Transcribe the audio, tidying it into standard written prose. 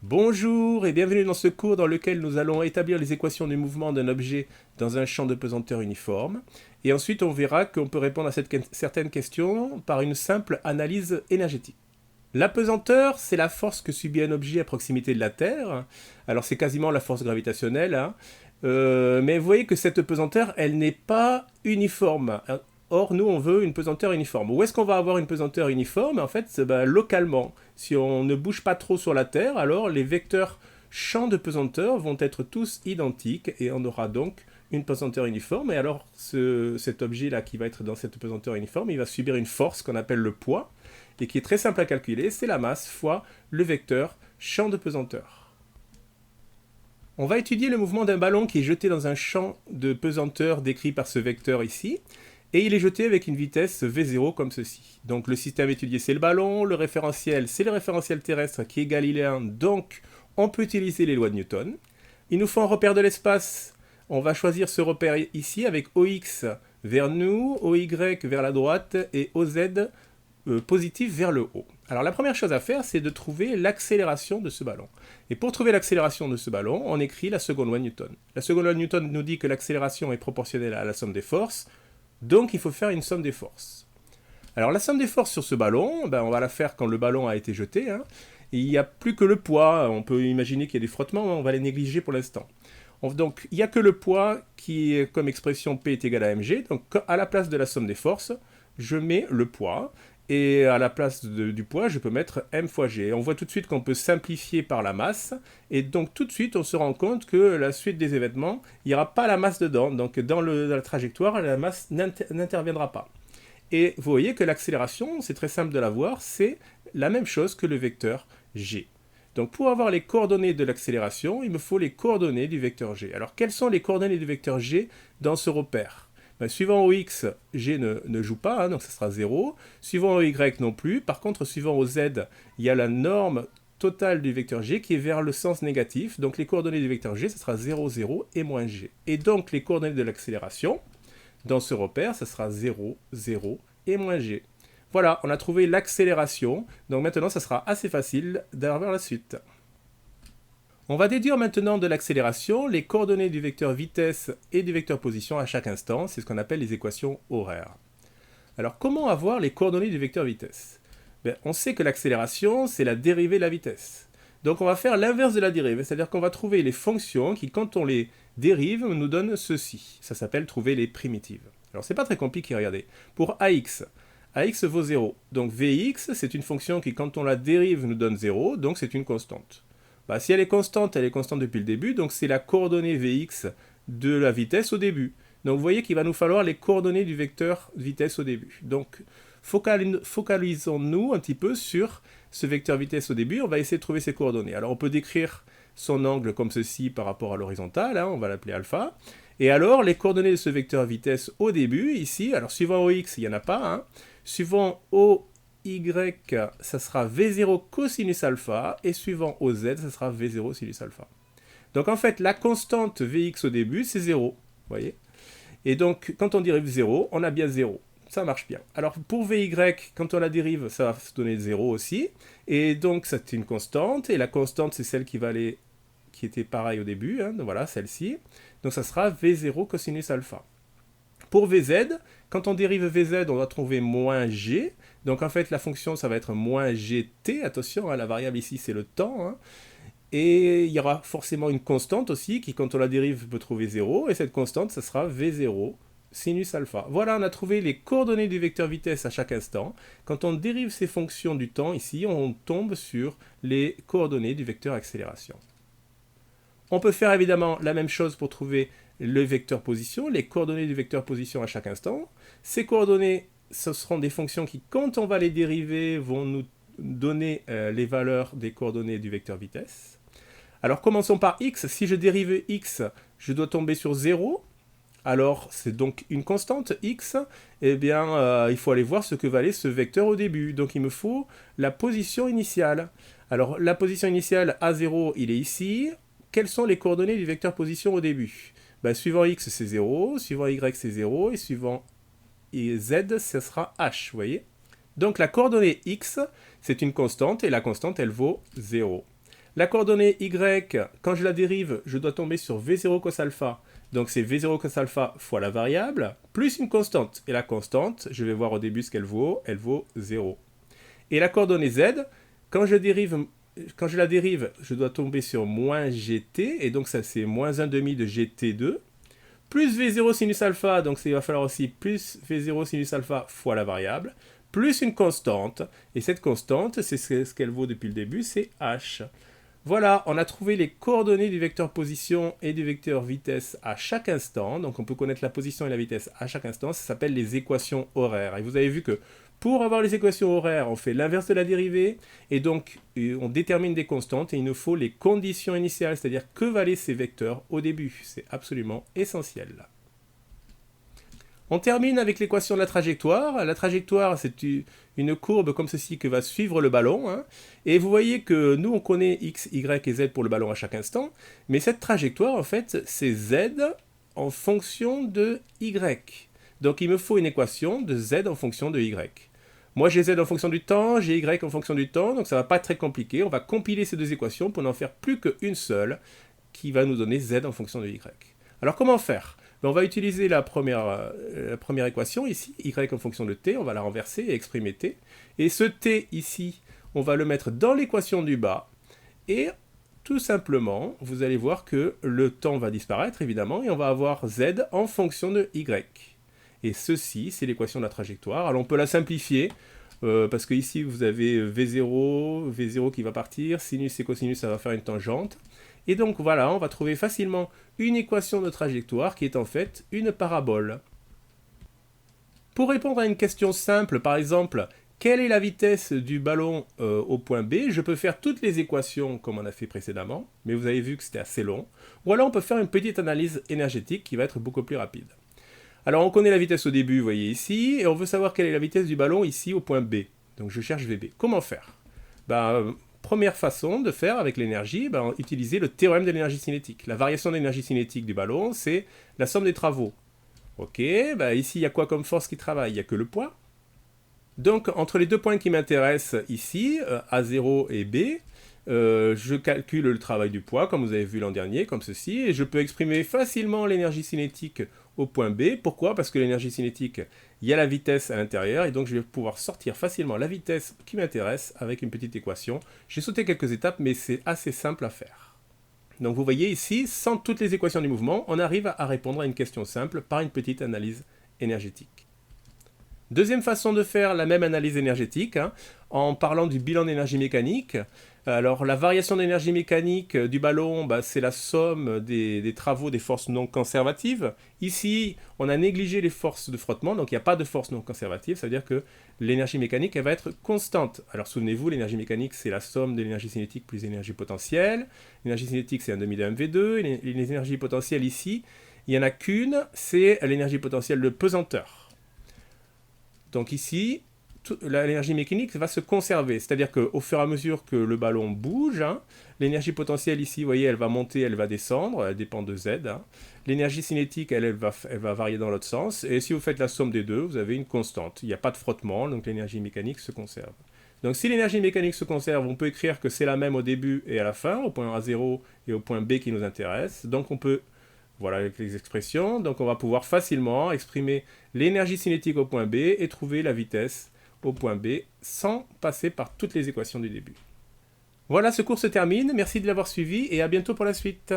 Bonjour et bienvenue dans ce cours dans lequel nous allons établir les équations du mouvement d'un objet dans un champ de pesanteur uniforme. Et ensuite, on verra qu'on peut répondre à certaines questions par une simple analyse énergétique. La pesanteur, c'est la force que subit un objet à proximité de la Terre. Alors, c'est quasiment la force gravitationnelle, hein. Mais vous voyez que cette pesanteur, elle n'est pas uniforme. Or, nous, on veut une pesanteur uniforme. Où est-ce qu'on va avoir une pesanteur uniforme? En fait, localement. Si on ne bouge pas trop sur la Terre, alors les vecteurs champs de pesanteur vont être tous identiques et on aura donc une pesanteur uniforme. Et alors, cet objet-là qui va être dans cette pesanteur uniforme, il va subir une force qu'on appelle le poids et qui est très simple à calculer. C'est la masse fois le vecteur champ de pesanteur. On va étudier le mouvement d'un ballon qui est jeté dans un champ de pesanteur décrit par ce vecteur ici. Et il est jeté avec une vitesse V0 comme ceci. Donc le système étudié c'est le ballon, le référentiel c'est le référentiel terrestre qui est galiléen, donc on peut utiliser les lois de Newton. Il nous faut un repère de l'espace, on va choisir ce repère ici avec OX vers nous, OY vers la droite et OZ positif vers le haut. Alors la première chose à faire c'est de trouver l'accélération de ce ballon. Et pour trouver l'accélération de ce ballon, on écrit la seconde loi de Newton. La seconde loi de Newton nous dit que l'accélération est proportionnelle à la somme des forces. Donc il faut faire une somme des forces. Alors la somme des forces sur ce ballon, on va la faire quand le ballon a été jeté. Il n'y a plus que le poids, on peut imaginer qu'il y a des frottements, on va les négliger pour l'instant. Donc il n'y a que le poids qui est comme expression P est égal à mg. Donc à la place de la somme des forces, je mets le poids. Et à la place du poids, je peux mettre m fois g. On voit tout de suite qu'on peut simplifier par la masse. Et donc tout de suite, on se rend compte que la suite des événements, il n'y aura pas la masse dedans. Donc dans la trajectoire, la masse n'interviendra pas. Et vous voyez que l'accélération, c'est très simple de la voir, c'est la même chose que le vecteur g. Donc pour avoir les coordonnées de l'accélération, il me faut les coordonnées du vecteur g. Alors quelles sont les coordonnées du vecteur g dans ce repère? Suivant OX, G ne joue pas, donc ça sera 0. Suivant OY non plus. Par contre, suivant OZ, il y a la norme totale du vecteur G qui est vers le sens négatif. Donc les coordonnées du vecteur G, ça sera 0, 0 et moins G. Et donc les coordonnées de l'accélération, dans ce repère, ça sera 0, 0 et moins G. Voilà, on a trouvé l'accélération. Donc maintenant, ça sera assez facile d'avoir la suite. On va déduire maintenant de l'accélération les coordonnées du vecteur vitesse et du vecteur position à chaque instant, c'est ce qu'on appelle les équations horaires. Alors comment avoir les coordonnées du vecteur vitesse? On sait que l'accélération c'est la dérivée de la vitesse. Donc on va faire l'inverse de la dérivée, c'est-à-dire qu'on va trouver les fonctions qui quand on les dérive nous donnent ceci. Ça s'appelle trouver les primitives. Alors c'est pas très compliqué, regardez. Pour AX vaut 0. Donc Vx c'est une fonction qui quand on la dérive nous donne 0, donc c'est une constante. Si elle est constante depuis le début, donc c'est la coordonnée Vx de la vitesse au début. Donc vous voyez qu'il va nous falloir les coordonnées du vecteur vitesse au début. Donc focalisons-nous un petit peu sur ce vecteur vitesse au début, on va essayer de trouver ses coordonnées. Alors on peut décrire son angle comme ceci par rapport à l'horizontale, on va l'appeler alpha. Et alors les coordonnées de ce vecteur vitesse au début, ici, alors suivant OX, il n'y en a pas, suivant OY, ça sera V0 cosinus alpha, et suivant OZ, ça sera V0 sinus alpha. Donc en fait, la constante Vx au début, c'est 0, vous voyez. Et donc, quand on dérive 0, on a bien 0. Ça marche bien. Alors pour Vy, quand on la dérive, ça va se donner 0 aussi. Et donc, c'est une constante, et la constante, c'est celle qui était pareille au début, donc voilà, celle-ci. Donc ça sera V0 cosinus alpha. Pour Vz, quand on dérive Vz, on va trouver moins g. Donc en fait, la fonction, ça va être moins gt. Attention, la variable ici, c'est le temps. Et il y aura forcément une constante aussi, qui quand on la dérive peut trouver 0. Et cette constante, ça sera V0 sinus alpha. Voilà, on a trouvé les coordonnées du vecteur vitesse à chaque instant. Quand on dérive ces fonctions du temps, ici, on tombe sur les coordonnées du vecteur accélération. On peut faire évidemment la même chose pour trouver le vecteur position, les coordonnées du vecteur position à chaque instant. Ces coordonnées, ce seront des fonctions qui, quand on va les dériver, vont nous donner les valeurs des coordonnées du vecteur vitesse. Alors commençons par x. Si je dérive x, je dois tomber sur 0. Alors c'est donc une constante x. Eh bien, il faut aller voir ce que valait ce vecteur au début. Donc il me faut la position initiale. Alors la position initiale A0, il est ici. Quelles sont les coordonnées du vecteur position au début? Suivant x, c'est 0, suivant y, c'est 0, et suivant z, ce sera h, vous voyez. Donc la coordonnée x, c'est une constante, et la constante, elle vaut 0. La coordonnée y, quand je la dérive, je dois tomber sur v0 cos alpha. Donc c'est v0 cos alpha fois la variable, plus une constante. Et la constante, je vais voir au début ce qu'elle vaut 0. Et la coordonnée z, quand je la dérive, je dois tomber sur moins gt, et donc ça c'est moins 1,5 de gt2, plus v0 sinus alpha, donc il va falloir aussi plus v0 sinus alpha fois la variable, plus une constante, et cette constante, c'est ce qu'elle vaut depuis le début, c'est h. Voilà, on a trouvé les coordonnées du vecteur position et du vecteur vitesse à chaque instant. Donc on peut connaître la position et la vitesse à chaque instant. Ça s'appelle les équations horaires. Et vous avez vu que pour avoir les équations horaires, on fait l'inverse de la dérivée. Et donc on détermine des constantes et il nous faut les conditions initiales. C'est-à-dire que valaient ces vecteurs au début. C'est absolument essentiel. On termine avec l'équation de la trajectoire. La trajectoire, c'est une courbe comme ceci que va suivre le ballon. Hein. Et vous voyez que nous, on connaît x, y et z pour le ballon à chaque instant. Mais cette trajectoire, en fait, c'est z en fonction de y. Donc il me faut une équation de z en fonction de y. Moi, j'ai z en fonction du temps, j'ai y en fonction du temps. Donc ça ne va pas être très compliqué. On va compiler ces deux équations pour n'en faire plus qu'une seule qui va nous donner z en fonction de y. Alors comment faire ? On va utiliser la première équation ici, y en fonction de t, on va la renverser et exprimer t. Et ce t ici, on va le mettre dans l'équation du bas. Et tout simplement, vous allez voir que le temps va disparaître évidemment et on va avoir z en fonction de y. Et ceci, c'est l'équation de la trajectoire. Alors on peut la simplifier parce que ici vous avez v0 qui va partir, sinus et cosinus ça va faire une tangente. Et donc voilà, on va trouver facilement une équation de trajectoire qui est en fait une parabole. Pour répondre à une question simple, par exemple, quelle est la vitesse du ballon au point B, je peux faire toutes les équations comme on a fait précédemment, mais vous avez vu que c'était assez long. Ou alors on peut faire une petite analyse énergétique qui va être beaucoup plus rapide. Alors on connaît la vitesse au début, vous voyez ici, et on veut savoir quelle est la vitesse du ballon ici au point B. Donc je cherche VB. Comment faire ? Première façon de faire avec l'énergie, utiliser le théorème de l'énergie cinétique. La variation de l'énergie cinétique du ballon, c'est la somme des travaux. Ok, ici il y a quoi comme force qui travaille ? Il n'y a que le poids. Donc entre les deux points qui m'intéressent ici, A0 et B, je calcule le travail du poids, comme vous avez vu l'an dernier, comme ceci, et je peux exprimer facilement l'énergie cinétique au point B. Pourquoi ? Parce que l'énergie cinétique, il y a la vitesse à l'intérieur, et donc je vais pouvoir sortir facilement la vitesse qui m'intéresse avec une petite équation. J'ai sauté quelques étapes, mais c'est assez simple à faire. Donc vous voyez ici, sans toutes les équations du mouvement, on arrive à répondre à une question simple par une petite analyse énergétique. Deuxième façon de faire la même analyse énergétique, en parlant du bilan d'énergie mécanique. Alors la variation d'énergie mécanique du ballon, c'est la somme des travaux des forces non conservatives. Ici, on a négligé les forces de frottement, donc il n'y a pas de force non conservative, ça veut dire que l'énergie mécanique, elle va être constante. Alors souvenez-vous, l'énergie mécanique, c'est la somme de l'énergie cinétique plus l'énergie potentielle. L'énergie cinétique, c'est 1/2 de mv2, et les énergies potentielles ici, il n'y en a qu'une, c'est l'énergie potentielle de pesanteur. Donc ici, l'énergie mécanique va se conserver, c'est-à-dire qu'au fur et à mesure que le ballon bouge, l'énergie potentielle ici, vous voyez, elle va monter, elle va descendre, elle dépend de Z. L'énergie cinétique, elle va varier dans l'autre sens, et si vous faites la somme des deux, vous avez une constante. Il n'y a pas de frottement, donc l'énergie mécanique se conserve. Donc si l'énergie mécanique se conserve, on peut écrire que c'est la même au début et à la fin, au point A0 et au point B qui nous intéresse. Donc on peut... Voilà avec les expressions, donc on va pouvoir facilement exprimer l'énergie cinétique au point B et trouver la vitesse au point B sans passer par toutes les équations du début. Voilà, ce cours se termine, merci de l'avoir suivi et à bientôt pour la suite.